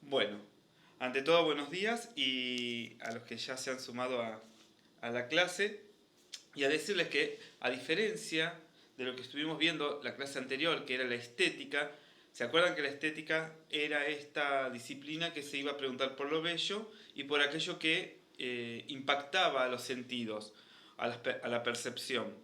Bueno, ante todo buenos días y a los que ya se han sumado a la clase y a decirles que a diferencia de lo que estuvimos viendo la clase anterior, que era la estética, ¿se acuerdan que la estética era esta disciplina que se iba a preguntar por lo bello y por aquello que impactaba a los sentidos, a la percepción?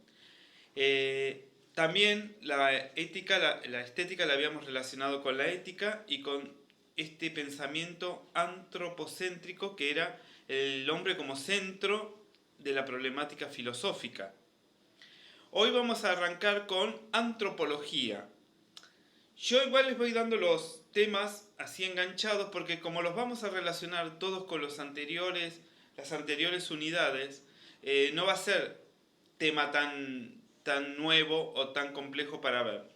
También la estética la habíamos relacionado con la ética y con este pensamiento antropocéntrico que era el hombre como centro de la problemática filosófica. Hoy vamos a arrancar con antropología. Yo igual les voy dando los temas así enganchados porque como los vamos a relacionar todos con los anteriores, las anteriores unidades, no va a ser tema tan nuevo o tan complejo para ver.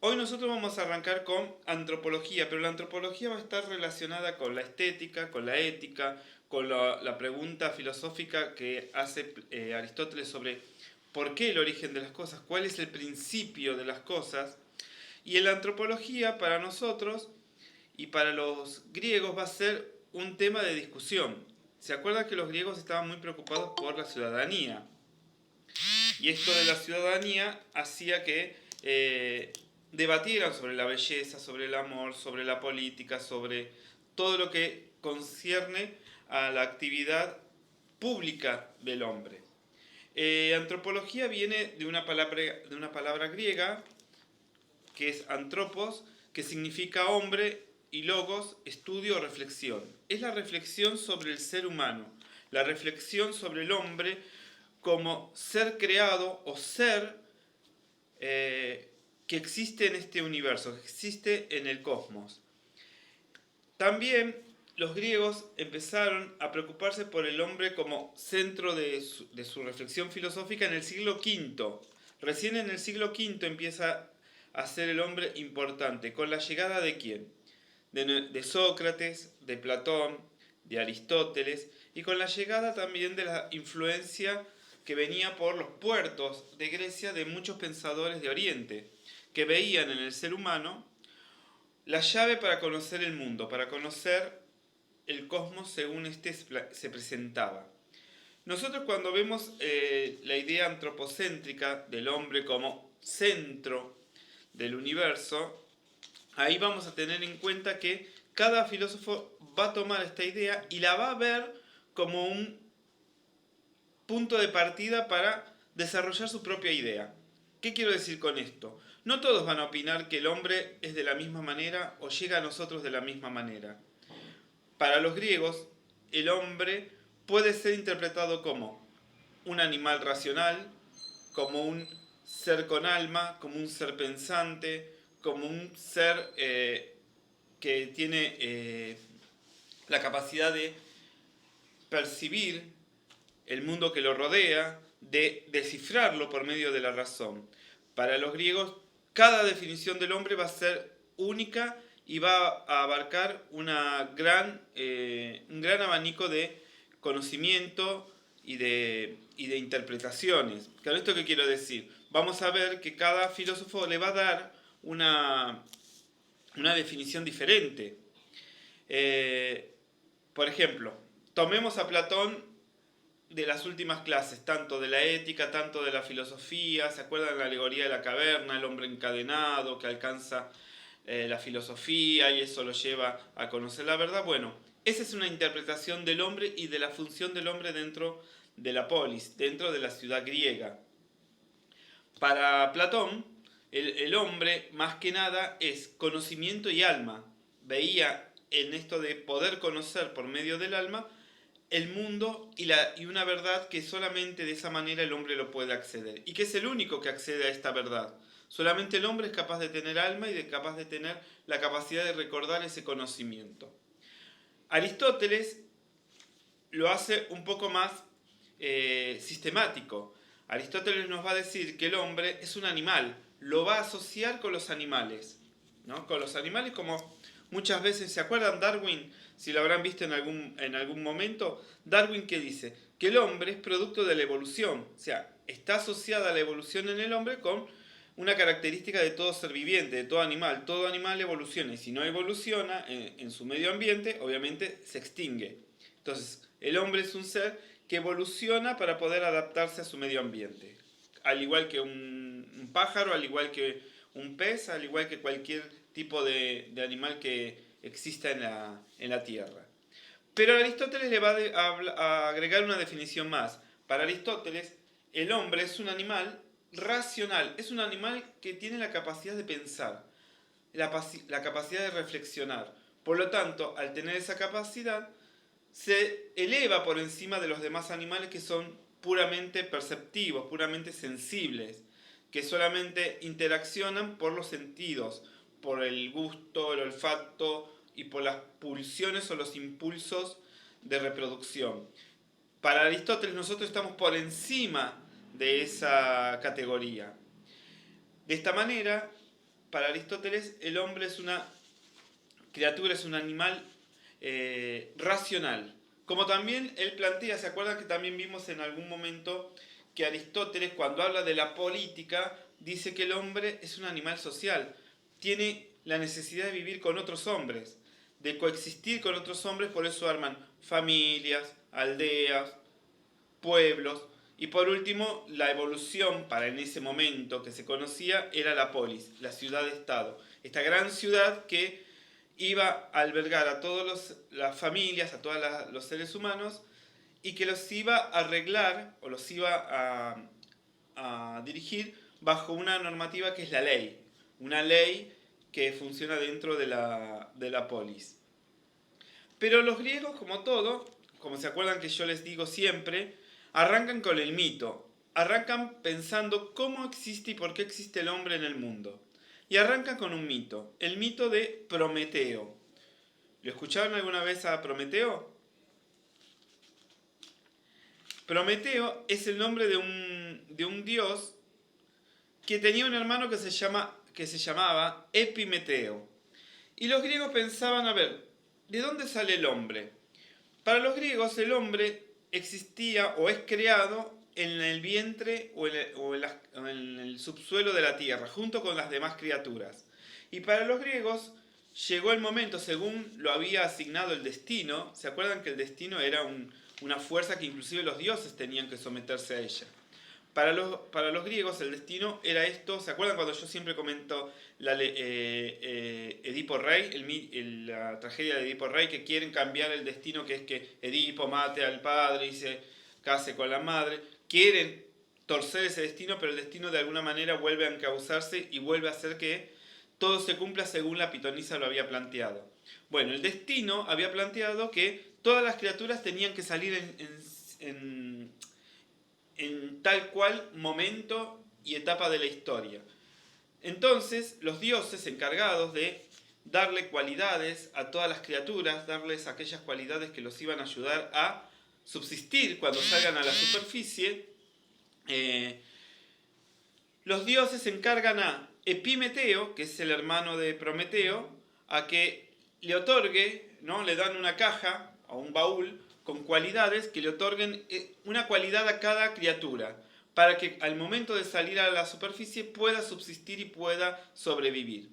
Hoy nosotros vamos a arrancar con antropología, pero la antropología va a estar relacionada con la estética, con la ética, con la pregunta filosófica que hace Aristóteles sobre por qué el origen de las cosas, cuál es el principio de las cosas. Y en la antropología, para nosotros y para los griegos, va a ser un tema de discusión. ¿Se acuerdan que los griegos estaban muy preocupados por la ciudadanía? Y esto de la ciudadanía hacía que debatieran sobre la belleza, sobre el amor, sobre la política, sobre todo lo que concierne a la actividad pública del hombre. Antropología viene de una palabra griega que es antropos, que significa hombre, y logos, estudio o reflexión. Es la reflexión sobre el ser humano, la reflexión sobre el hombre como ser creado o ser que existe en este universo, que existe en el cosmos. También los griegos empezaron a preocuparse por el hombre como centro de su reflexión filosófica en el siglo V. Recién en el siglo V empieza a ser el hombre importante. ¿Con la llegada de quién? De Sócrates, de Platón, de Aristóteles, y con la llegada también de la influencia que venía por los puertos de Grecia de muchos pensadores de Oriente, que veían en el ser humano la llave para conocer el mundo, para conocer el cosmos según éste se presentaba. Nosotros cuando vemos la idea antropocéntrica del hombre como centro del universo, ahí vamos a tener en cuenta que cada filósofo va a tomar esta idea y la va a ver como un punto de partida para desarrollar su propia idea. ¿Qué quiero decir con esto? No todos van a opinar que el hombre es de la misma manera o llega a nosotros de la misma manera. Para los griegos, el hombre puede ser interpretado como un animal racional, como un ser con alma, como un ser pensante, como un ser que tiene la capacidad de percibir el mundo que lo rodea, de descifrarlo por medio de la razón. Para los griegos, cada definición del hombre va a ser única y va a abarcar un gran abanico de conocimiento y de interpretaciones. ¿Con esto qué quiero decir? Vamos a ver que cada filósofo le va a dar una definición diferente. Por ejemplo, tomemos a Platón de las últimas clases, tanto de la ética, tanto de la filosofía. ¿Se acuerdan de la alegoría de la caverna, el hombre encadenado que alcanza la filosofía y eso lo lleva a conocer la verdad? Bueno, esa es una interpretación del hombre y de la función del hombre dentro de la polis, dentro de la ciudad griega. Para Platón, el hombre más que nada es conocimiento y alma. Veía en esto de poder conocer por medio del alma el mundo y una verdad que solamente de esa manera el hombre lo puede acceder. Y que es el único que accede a esta verdad. Solamente el hombre es capaz de tener alma y capaz de tener la capacidad de recordar ese conocimiento. Aristóteles lo hace un poco más sistemático. Aristóteles nos va a decir que el hombre es un animal, lo va a asociar con los animales, ¿no? Con los animales como muchas veces, ¿se acuerdan Darwin? Si lo habrán visto en algún momento, Darwin que dice que el hombre es producto de la evolución, o sea, está asociada la evolución en el hombre con una característica de todo ser viviente, de todo animal. Todo animal evoluciona y si no evoluciona en su medio ambiente, obviamente se extingue. Entonces, el hombre es un ser que evoluciona para poder adaptarse a su medio ambiente. Al igual que un pájaro, al igual que un pez, al igual que cualquier tipo de animal que exista en la Tierra. Pero Aristóteles le va a agregar una definición más. Para Aristóteles, el hombre es un animal racional, es un animal que tiene la capacidad de pensar, la capacidad de reflexionar. Por lo tanto, al tener esa capacidad, se eleva por encima de los demás animales que son puramente perceptivos, puramente sensibles, que solamente interaccionan por los sentidos, por el gusto, el olfato y por las pulsiones o los impulsos de reproducción. Para Aristóteles nosotros estamos por encima de esa categoría. De esta manera, para Aristóteles el hombre es una criatura, es un animal racional. Como también él plantea, ¿se acuerdan que también vimos en algún momento que Aristóteles cuando habla de la política dice que el hombre es un animal social? Tiene la necesidad de vivir con otros hombres, de coexistir con otros hombres, por eso arman familias, aldeas, pueblos. Y por último, la evolución para en ese momento que se conocía era la polis, la ciudad-estado. Esta gran ciudad que iba a albergar a todas las familias, a todos los seres humanos, y que los iba a arreglar o los iba a dirigir bajo una normativa que es la ley. Una ley que funciona dentro de la polis. Pero los griegos, como todo, como se acuerdan que yo les digo siempre, arrancan con el mito. Arrancan pensando cómo existe y por qué existe el hombre en el mundo. Y arrancan con un mito, el mito de Prometeo. ¿Lo escucharon alguna vez a Prometeo? Prometeo es el nombre de un dios que tenía un hermano que se llamaba Epimeteo. Y los griegos pensaban, a ver, ¿de dónde sale el hombre? Para los griegos el hombre existía o es creado en el vientre o en el subsuelo de la tierra, junto con las demás criaturas. Y para los griegos llegó el momento, según lo había asignado el destino, ¿se acuerdan que el destino era una fuerza que inclusive los dioses tenían que someterse a ella? Para los griegos el destino era esto. ¿Se acuerdan cuando yo siempre comento Edipo Rey, la tragedia de Edipo Rey, que quieren cambiar el destino, que es que Edipo mate al padre y se case con la madre? Quieren torcer ese destino, pero el destino de alguna manera vuelve a encauzarse y vuelve a hacer que todo se cumpla según la pitonisa lo había planteado. Bueno, el destino había planteado que todas las criaturas tenían que salir en tal cual momento y etapa de la historia. Entonces, los dioses encargados de darle cualidades a todas las criaturas, darles aquellas cualidades que los iban a ayudar a subsistir cuando salgan a la superficie, los dioses encargan a Epimeteo, que es el hermano de Prometeo, a que le otorgue, ¿no? Le dan una caja o un baúl con cualidades que le otorguen una cualidad a cada criatura, para que al momento de salir a la superficie pueda subsistir y pueda sobrevivir.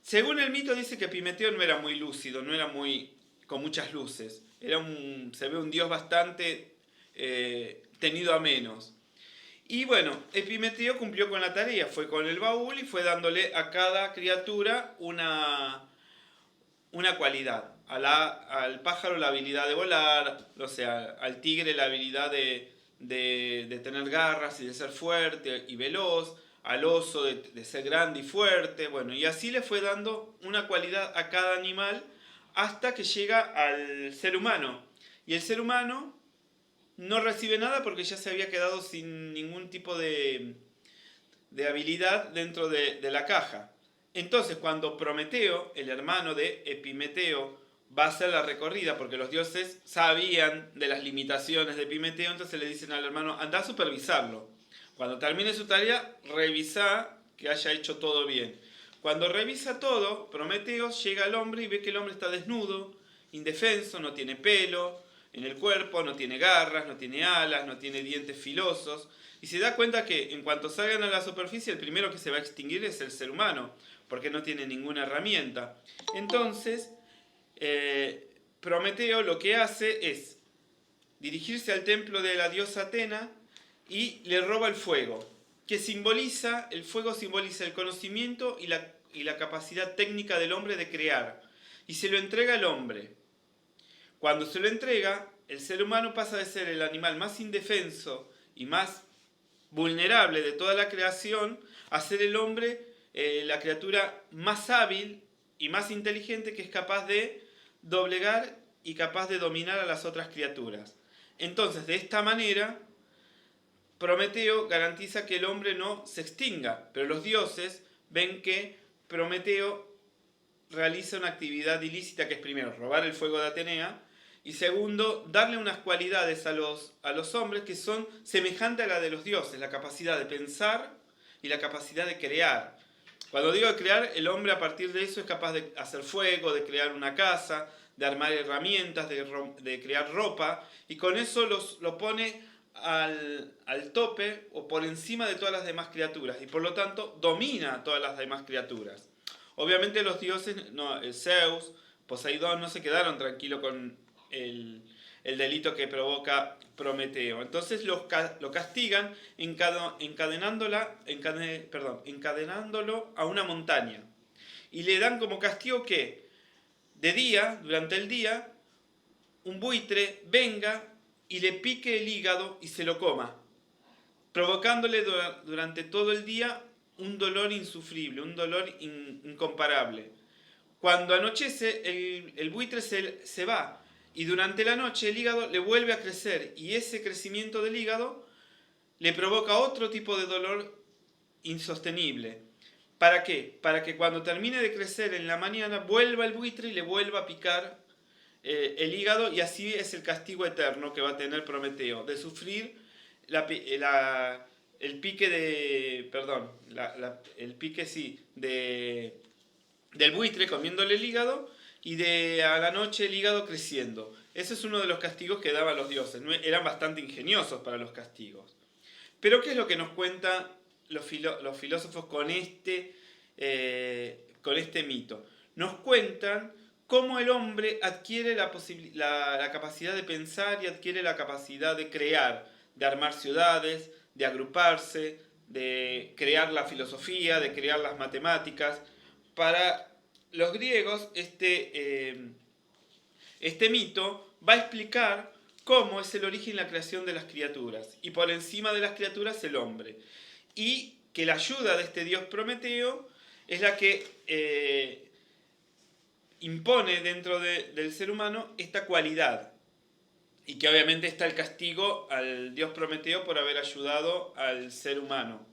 Según el mito dice que Epimeteo no era muy lúcido, no era muy con muchas luces, se ve un dios bastante tenido a menos. Y bueno, Epimeteo cumplió con la tarea, fue con el baúl y fue dándole a cada criatura una cualidad. Al pájaro la habilidad de volar, o sea, al tigre la habilidad de tener garras y de ser fuerte y veloz, al oso de ser grande y fuerte, bueno, y así le fue dando una cualidad a cada animal hasta que llega al ser humano. Y el ser humano no recibe nada porque ya se había quedado sin ningún tipo de habilidad dentro de la caja. Entonces, cuando Prometeo, el hermano de Epimeteo, va a hacer la recorrida, porque los dioses sabían de las limitaciones de Epimeteo, entonces le dicen al hermano, anda a supervisarlo. Cuando termine su tarea, revisa que haya hecho todo bien. Cuando revisa todo, Prometeo llega al hombre y ve que el hombre está desnudo, indefenso, no tiene pelo, en el cuerpo, no tiene garras, no tiene alas, no tiene dientes filosos. Y se da cuenta que en cuanto salgan a la superficie, el primero que se va a extinguir es el ser humano, porque no tiene ninguna herramienta. Entonces, Prometeo lo que hace es dirigirse al templo de la diosa Atena y le roba el fuego, que simboliza, el fuego simboliza el conocimiento y la capacidad técnica del hombre de crear, y se lo entrega al hombre. Cuando se lo entrega, el ser humano pasa de ser el animal más indefenso y más vulnerable de toda la creación a ser el hombre, la criatura más hábil y más inteligente, que es capaz de doblegar y capaz de dominar a las otras criaturas. Entonces, de esta manera, Prometeo garantiza que el hombre no se extinga, pero los dioses ven que Prometeo realiza una actividad ilícita, que es primero robar el fuego de Atenea, y segundo, darle unas cualidades a los hombres que son semejantes a la de los dioses, la capacidad de pensar y la capacidad de crear. Cuando digo de crear, el hombre a partir de eso es capaz de hacer fuego, de crear una casa, de armar herramientas, de crear ropa, y con eso lo pone al tope o por encima de todas las demás criaturas, y por lo tanto domina a todas las demás criaturas. Obviamente los dioses, Zeus, Poseidón, no se quedaron tranquilos con el delito que provoca Prometeo. Entonces lo castigan encadenándolo a una montaña. Y le dan como castigo que de día, durante el día, un buitre venga y le pique el hígado y se lo coma, provocándole durante todo el día un dolor insufrible, un dolor incomparable. Cuando anochece, el buitre se va, y durante la noche el hígado le vuelve a crecer, y ese crecimiento del hígado le provoca otro tipo de dolor insostenible. ¿Para qué? Para que cuando termine de crecer en la mañana vuelva el buitre y le vuelva a picar el hígado, y así es el castigo eterno que va a tener Prometeo, de sufrir el pique del buitre comiéndole el hígado, y a la noche el hígado creciendo. Ese es uno de los castigos que daban los dioses. Eran bastante ingeniosos para los castigos. Pero ¿qué es lo que nos cuentan los filósofos con este mito? Nos cuentan cómo el hombre adquiere la capacidad de pensar y adquiere la capacidad de crear, de armar ciudades, de agruparse, de crear la filosofía, de crear las matemáticas. Para los griegos, este mito va a explicar cómo es el origen y la creación de las criaturas, y por encima de las criaturas el hombre, y que la ayuda de este dios Prometeo es la que impone dentro del ser humano esta cualidad, y que obviamente está el castigo al dios Prometeo por haber ayudado al ser humano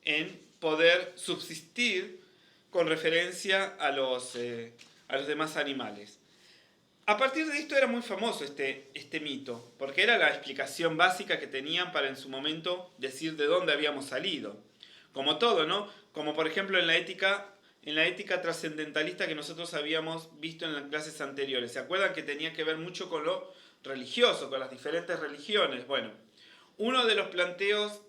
en poder subsistir con referencia a los demás animales. A partir de esto era muy famoso este mito, porque era la explicación básica que tenían para en su momento decir de dónde habíamos salido. Como todo, ¿no? Como por ejemplo en la ética trascendentalista que nosotros habíamos visto en las clases anteriores. ¿Se acuerdan que tenía que ver mucho con lo religioso, con las diferentes religiones? Bueno, uno de los planteos,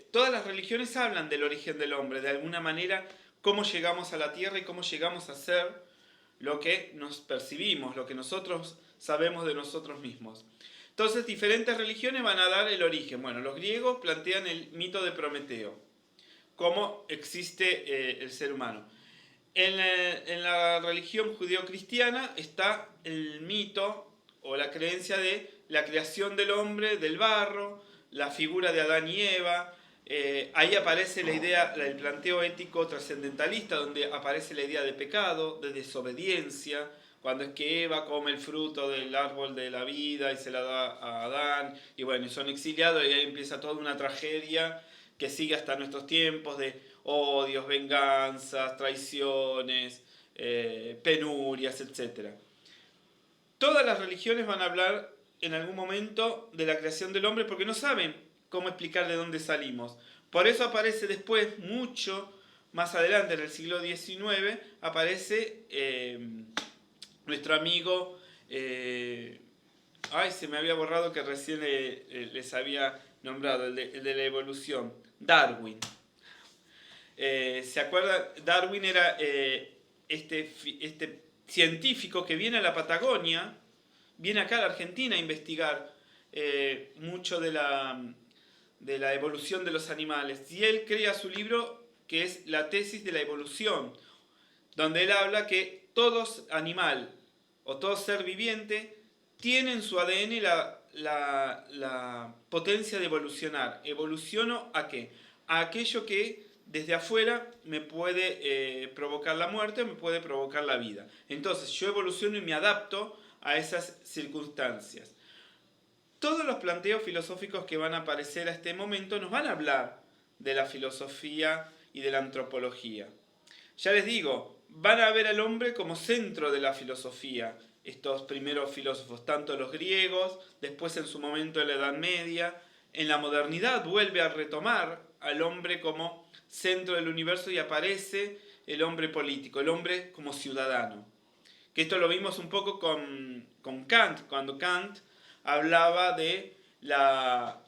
todas las religiones hablan del origen del hombre, de alguna manera, cómo llegamos a la tierra y cómo llegamos a ser lo que nos percibimos, lo que nosotros sabemos de nosotros mismos. Entonces, diferentes religiones van a dar el origen. Bueno, los griegos plantean el mito de Prometeo, cómo existe el ser humano. En la religión judeo-cristiana está el mito o la creencia de la creación del hombre del barro, la figura de Adán y Eva. Ahí aparece la idea, el planteo ético trascendentalista, donde aparece la idea de pecado, de desobediencia, cuando es que Eva come el fruto del árbol de la vida y se la da a Adán, y bueno, son exiliados, y ahí empieza toda una tragedia que sigue hasta nuestros tiempos de odios, venganzas, traiciones, penurias, etc. Todas las religiones van a hablar en algún momento de la creación del hombre porque no saben cómo explicar de dónde salimos. Por eso aparece después, mucho más adelante, en el siglo XIX, aparece nuestro amigo Ay, se me había borrado que recién les había nombrado, el de la evolución. Darwin. ¿Se acuerdan? Darwin era este científico que viene a la Patagonia, viene acá a la Argentina a investigar mucho de la evolución de los animales. Y él crea su libro que es La tesis de la evolución, donde él habla que todo animal o todo ser viviente tiene en su ADN la potencia de evolucionar. ¿Evoluciono a qué? A aquello que desde afuera me puede provocar la muerte, me puede provocar la vida. Entonces yo evoluciono y me adapto a esas circunstancias. Todos los planteos filosóficos que van a aparecer a este momento nos van a hablar de la filosofía y de la antropología. Ya les digo, van a ver al hombre como centro de la filosofía, estos primeros filósofos, tanto los griegos, después en su momento en la Edad Media, en la modernidad vuelve a retomar al hombre como centro del universo y aparece el hombre político, el hombre como ciudadano. Que esto lo vimos un poco con Kant, cuando Kant hablaba de la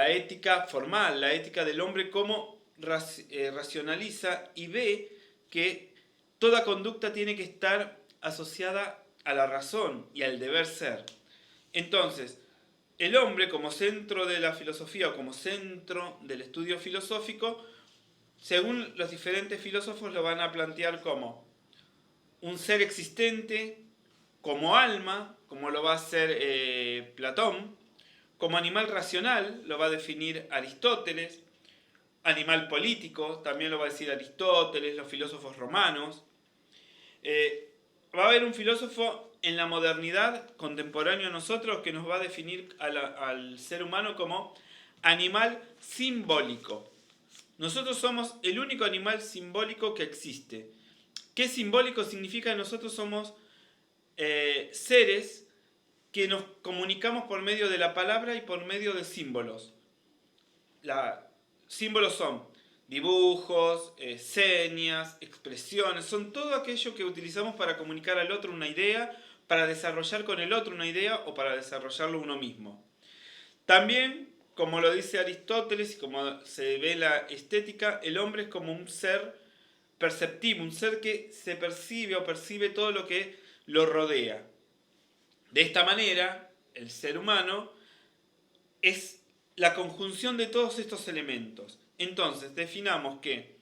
ética formal, la ética del hombre, cómo racionaliza y ve que toda conducta tiene que estar asociada a la razón y al deber ser. Entonces, el hombre como centro de la filosofía o como centro del estudio filosófico, según los diferentes filósofos lo van a plantear como un ser existente, como alma, como lo va a hacer Platón, como animal racional, lo va a definir Aristóteles, animal político, también lo va a decir Aristóteles, los filósofos romanos. Va a haber un filósofo en la modernidad contemporáneo a nosotros que nos va a definir al ser humano como animal simbólico. Nosotros somos el único animal simbólico que existe. ¿Qué simbólico significa? Que nosotros somos seres que nos comunicamos por medio de la palabra y por medio de símbolos. Símbolos son dibujos, señas, expresiones, son todo aquello que utilizamos para comunicar al otro una idea, para desarrollar con el otro una idea o para desarrollarlo uno mismo. También, como lo dice Aristóteles y como se ve la estética, el hombre es como un ser perceptivo, un ser que se percibe o percibe todo lo que lo rodea. De esta manera, el ser humano es la conjunción de todos estos elementos. Entonces, definamos que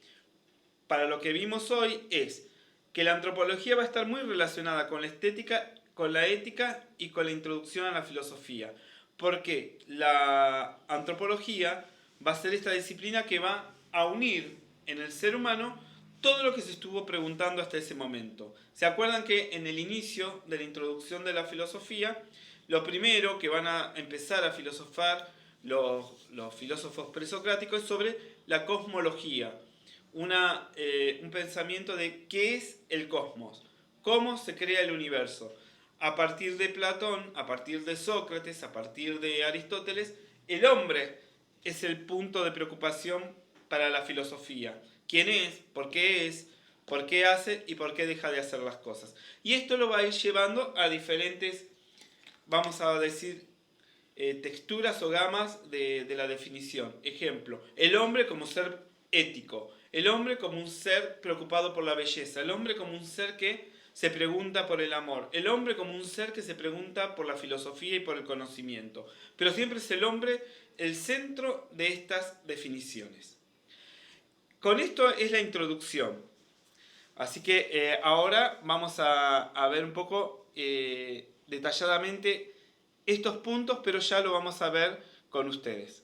para lo que vimos hoy es que la antropología va a estar muy relacionada con la estética, con la ética y con la introducción a la filosofía. Porque la antropología va a ser esta disciplina que va a unir en el ser humano todo lo que se estuvo preguntando hasta ese momento. ¿Se acuerdan que en el inicio de la introducción de la filosofía, lo primero que van a empezar a filosofar los filósofos presocráticos es sobre la cosmología? Un pensamiento de qué es el cosmos, cómo se crea el universo. A partir de Platón, a partir de Sócrates, a partir de Aristóteles, el hombre es el punto de preocupación para la filosofía. ¿Quién es? ¿Por qué hace? ¿Y por qué deja de hacer las cosas? Y esto lo va a ir llevando a diferentes, vamos a decir, texturas o gamas de la definición. Ejemplo, el hombre como ser ético, el hombre como un ser preocupado por la belleza, el hombre como un ser que se pregunta por el amor, el hombre como un ser que se pregunta por la filosofía y por el conocimiento. Pero siempre es el hombre el centro de estas definiciones. Con esto es la introducción. Así que ahora vamos a ver un poco detalladamente estos puntos, pero ya lo vamos a ver con ustedes.